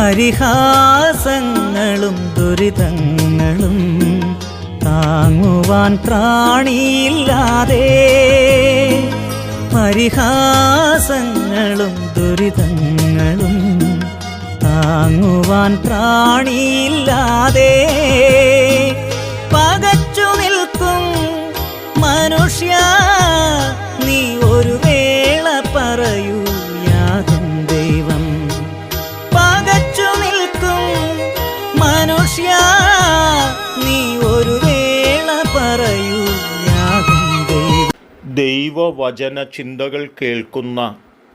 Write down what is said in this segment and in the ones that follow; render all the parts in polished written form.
പരിഹാസങ്ങളും ദുരിതങ്ങളും താങ്ങുവാൻ ത്രാണിയില്ലാതെ, പരിഹാസങ്ങളും ദുരിതങ്ങളും താങ്ങുവാൻ ത്രാണിയില്ലാതെ പകച്ചു നിൽക്കും മനുഷ്യ, നീ ഒരു വേള പറയൂ യാതും ദൈവം. പകച്ചു നിൽക്കും മനുഷ്യ, നീ ഒരു വേള പറയൂ യാതും ദൈവം. ദൈവവചന ചിന്തകൾ കേൾക്കുന്ന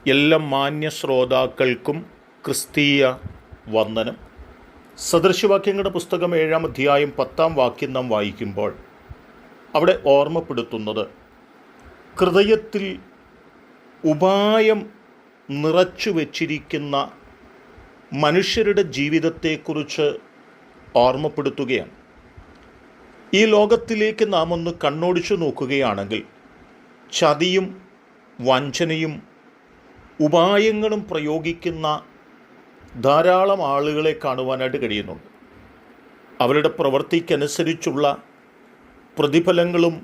എല്ലാ മാന്യ ശ്രോതാക്കൾക്കും ക്രിസ്തീയ വന്ദനം. സദൃശവാക്യങ്ങളുടെ പുസ്തകം 7-ാം അധ്യായം 10-ാം വാക്യം നാം വായിക്കുമ്പോൾ അവിടെ ഓർമ്മപ്പെടുത്തുന്നത് ഹൃദയത്തിൽ ഉപായം നിറച്ചു വച്ചിരിക്കുന്ന മനുഷ്യരുടെ ജീവിതത്തെക്കുറിച്ച് ഓർമ്മപ്പെടുത്തുകയാണ്. ഈ ലോകത്തിലേക്ക് നാം ഒന്ന് കണ്ണോടിച്ചു നോക്കുകയാണെങ്കിൽ ചതിയും വഞ്ചനയും ഉപായങ്ങളും പ്രയോഗിക്കുന്ന ധാരാളം ആളുകളെ കാണുവാനായിട്ട് കഴിയുന്നുണ്ട്. അവരുടെ പ്രവൃത്തിക്കനുസരിച്ചുള്ള പ്രതിഫലങ്ങളും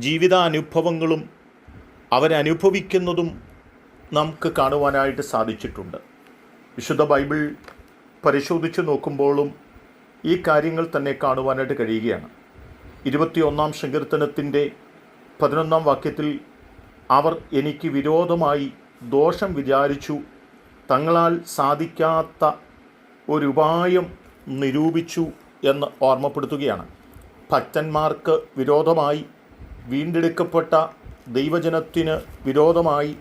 ജീവിതാനുഭവങ്ങളും അവരനുഭവിക്കുന്നതും നമുക്ക് കാണുവാനായിട്ട് സാധിച്ചിട്ടുണ്ട്. വിശുദ്ധ ബൈബിൾ പരിശോധിച്ച് നോക്കുമ്പോഴും ഈ കാര്യങ്ങൾ തന്നെ കാണുവാനായിട്ട് കഴിയുകയാണ്. 21-ാം സങ്കീർത്തനത്തിൻ്റെ 11-ാം വാക്യത്തിൽ അവർ എനിക്ക് വിരോധമായി ദോഷം വിചാരിച്ചു, തങ്ങളാൽ സാധിക്കാത്ത ഒരു ഉപായം നിരൂപിച്ചു എന്ന് ഓർമ്മപ്പെടുത്തുകയാണ്. ഭക്തന്മാർക്ക് വിരോധമായി, വീണ്ടെടുക്കപ്പെട്ട ദൈവജനത്തിന് വിരോധമായി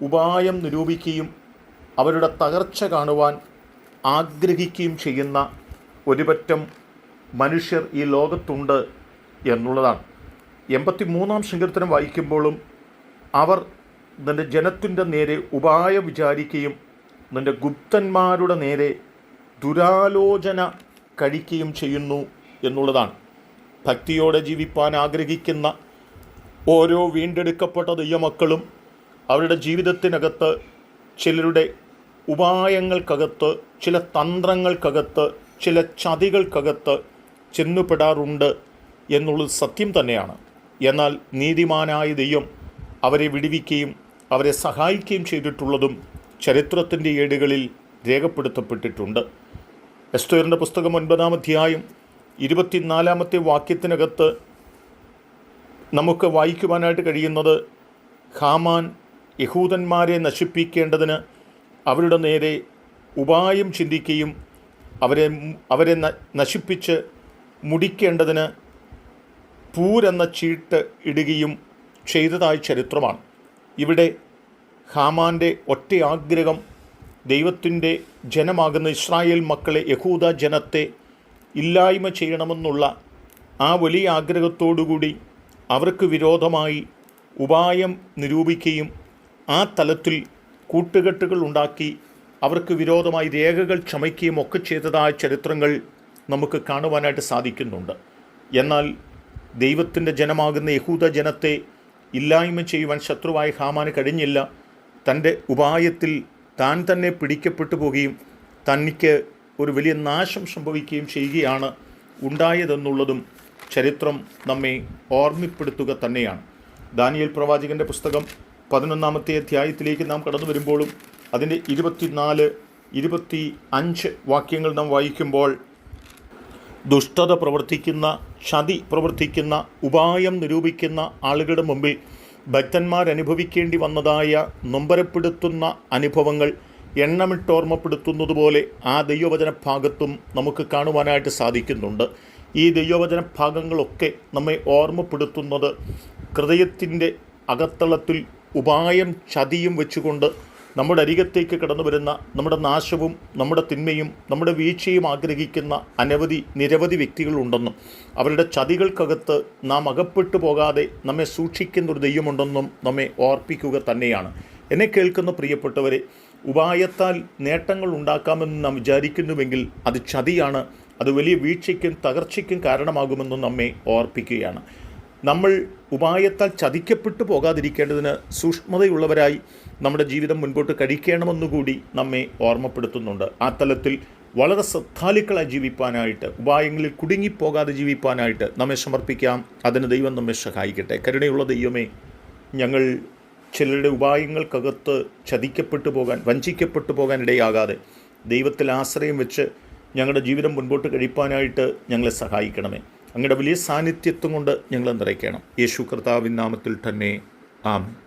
ഉപായം നിരൂപിക്കുകയും അവരുടെ തകർച്ച കാണുവാൻ ആഗ്രഹിക്കുകയും ചെയ്യുന്ന ഒരുപറ്റം മനുഷ്യർ ഈ ലോകത്തുണ്ട് എന്നുള്ളതാണ്. 83-ാം സങ്കീർത്തനം വായിക്കുമ്പോഴും അവർ നിൻ്റെ ജനത്തിൻ്റെ നേരെ ഉപായം വിചാരിക്കുകയും നിൻ്റെ ഗുപ്തന്മാരുടെ നേരെ ദുരാലോചന കഴിക്കുകയും ചെയ്യുന്നു എന്നുള്ളതാണ്. ഭക്തിയോടെ ജീവിപ്പാൻ ആഗ്രഹിക്കുന്ന ഓരോ വീണ്ടെടുക്കപ്പെട്ട ദൈവമക്കളും അവരുടെ ജീവിതത്തിനകത്ത് ചിലരുടെ ഉപായങ്ങൾക്കകത്ത്, ചില തന്ത്രങ്ങൾക്കകത്ത്, ചില ചതികൾക്കകത്ത് ചെന്നുപെടാറുണ്ട് എന്നുള്ളത് സത്യം തന്നെയാണ്. എന്നാൽ നീതിമാനായ ദൈവം അവരെ വിടുവിക്കുകയും അവരെ സഹായിക്കുകയും ചെയ്തിട്ടുള്ളതും ചരിത്രത്തിൻ്റെ ഏടുകളിൽ രേഖപ്പെടുത്തപ്പെട്ടിട്ടുണ്ട്. എസ്തേറിൻ്റെ പുസ്തകം 9-ാം അധ്യായം 24-ാമത്തെ വാക്യത്തിനകത്ത് നമുക്ക് വായിക്കുവാനായിട്ട് കഴിയുന്നത് ഹാമാൻ യഹൂദന്മാരെ നശിപ്പിക്കേണ്ടതിന് അവരുടെ നേരെ ഉപായം ചിന്തിക്കുകയും അവരെ നശിപ്പിച്ച് മുടിക്കേണ്ടതിന് പൂരെന്ന ചീട്ട് ഇടുകയും ചെയ്തതായ ചരിത്രമാണ്. ഇവിടെ ഹാമാൻ്റെ ഒറ്റ ആഗ്രഹം ദൈവത്തിൻ്റെ ജനമാകുന്ന ഇസ്രായേൽ മക്കളെ, യഹൂദ ജനത്തെ ഇല്ലായ്മ ചെയ്യണമെന്നുള്ള ആ വലിയ ആഗ്രഹത്തോടുകൂടി അവർക്ക് വിരോധമായി ഉപായം നിരൂപിക്കുകയും ആ തലത്തിൽ കൂട്ടുകെട്ടുകൾ ഉണ്ടാക്കി അവർക്ക് വിരോധമായി രേഖകൾ ചമയ്ക്കുകയും ഒക്കെ ചെയ്തതായ ചരിത്രങ്ങൾ നമുക്ക് കാണുവാനായിട്ട് സാധിക്കുന്നുണ്ട്. എന്നാൽ ദൈവത്തിൻ്റെ ജനമാകുന്ന യഹൂദ ജനത്തെ ഇല്ലായ്മ ചെയ്യുവാൻ ശത്രുവായ ഹാമാന് കഴിഞ്ഞില്ല. തൻ്റെ ഉപായത്തിൽ താൻ തന്നെ പിടിക്കപ്പെട്ടു പോവുകയും തനിക്ക് ഒരു വലിയ നാശം സംഭവിക്കുകയും ചെയ്യുകയാണ് ഉണ്ടായതെന്നുള്ളതും ചരിത്രം നമ്മെ ഓർമ്മപ്പെടുത്തുക തന്നെയാണ്. ദാനിയേൽ പ്രവാചകൻ്റെ പുസ്തകം 11-ാമത്തെ അധ്യായത്തിലേക്ക് നാം കടന്നു വരുമ്പോഴും അതിൻ്റെ 24-25 വാക്യങ്ങൾ നാം വായിക്കുമ്പോൾ ദുഷ്ടത പ്രവർത്തിക്കുന്ന, ചതി പ്രവർത്തിക്കുന്ന, ഉപായം നിരൂപിക്കുന്ന ആളുകളുടെ മുമ്പിൽ ഭക്തന്മാരനുഭവിക്കേണ്ടി വന്നതായ നൊമ്പരപ്പെടുത്തുന്ന അനുഭവങ്ങൾ എണ്ണമിട്ടോർമ്മപ്പെടുത്തുന്നതുപോലെ ആ ദൈവവചന ഭാഗത്തും നമുക്ക് കാണുവാനായിട്ട് സാധിക്കുന്നുണ്ട്. ഈ ദൈവവചന ഭാഗങ്ങളൊക്കെ നമ്മെ ഓർമ്മപ്പെടുത്തുന്നത് ഹൃദയത്തിൻ്റെ അകത്തളത്തിൽ ഉപായം ചതിയും വെച്ചുകൊണ്ട് നമ്മുടെ അരികത്തേക്ക് കടന്നു വരുന്ന, നമ്മുടെ നാശവും നമ്മുടെ തിന്മയും നമ്മുടെ വീഴ്ചയും ആഗ്രഹിക്കുന്ന നിരവധി വ്യക്തികളുണ്ടെന്നും അവരുടെ ചതികൾക്കകത്ത് നാം അകപ്പെട്ടു പോകാതെ നമ്മെ സൂക്ഷിക്കുന്നൊരു ദൈവമുണ്ടെന്നും നമ്മെ ഓർപ്പിക്കുക തന്നെയാണ്. എന്നെ കേൾക്കുന്ന പ്രിയപ്പെട്ടവരെ, ഉപായത്താൽ നേട്ടങ്ങൾ ഉണ്ടാക്കാമെന്ന് നാം വിചാരിക്കുന്നുവെങ്കിൽ അത് ചതിയാണ്. അത് വലിയ വീഴ്ചയ്ക്കും തകർച്ചയ്ക്കും കാരണമാകുമെന്നും നമ്മെ ഓർപ്പിക്കുകയാണ്. നമ്മൾ ഉപായത്താൽ ചതിക്കപ്പെട്ടു പോകാതിരിക്കേണ്ടതിന് സൂക്ഷ്മതയുള്ളവരായി നമ്മുടെ ജീവിതം മുൻപോട്ട് കഴിക്കണമെന്നുകൂടി നമ്മെ ഓർമ്മപ്പെടുത്തുന്നുണ്ട്. ആ തലത്തിൽ വളരെ ശ്രദ്ധാലുക്കളായി ജീവിപ്പാനായിട്ട്, ഉപായങ്ങളിൽ കുടുങ്ങിപ്പോകാതെ ജീവിപ്പാനായിട്ട് നമ്മെ സമർപ്പിക്കാം. അതിന് ദൈവം നമ്മെ സഹായിക്കട്ടെ. കരുണയുള്ള ദൈവമേ, ഞങ്ങൾ ചിലരുടെ ഉപായങ്ങൾക്കകത്ത് ചതിക്കപ്പെട്ടു പോകാൻ, വഞ്ചിക്കപ്പെട്ടു പോകാൻ ഇടയാകാതെ ദൈവത്തിൽ ആശ്രയം വെച്ച് ഞങ്ങളുടെ ജീവിതം മുൻപോട്ട് കഴിപ്പാനായിട്ട് ഞങ്ങളെ സഹായിക്കണമേ. അങ്ങയുടെ വലിയ സാന്നിധ്യത്വം കൊണ്ട് ഞങ്ങളെ നിറയ്ക്കണം. യേശു കർത്താവിൻ നാമത്തിൽ തന്നെ ആമേൻ.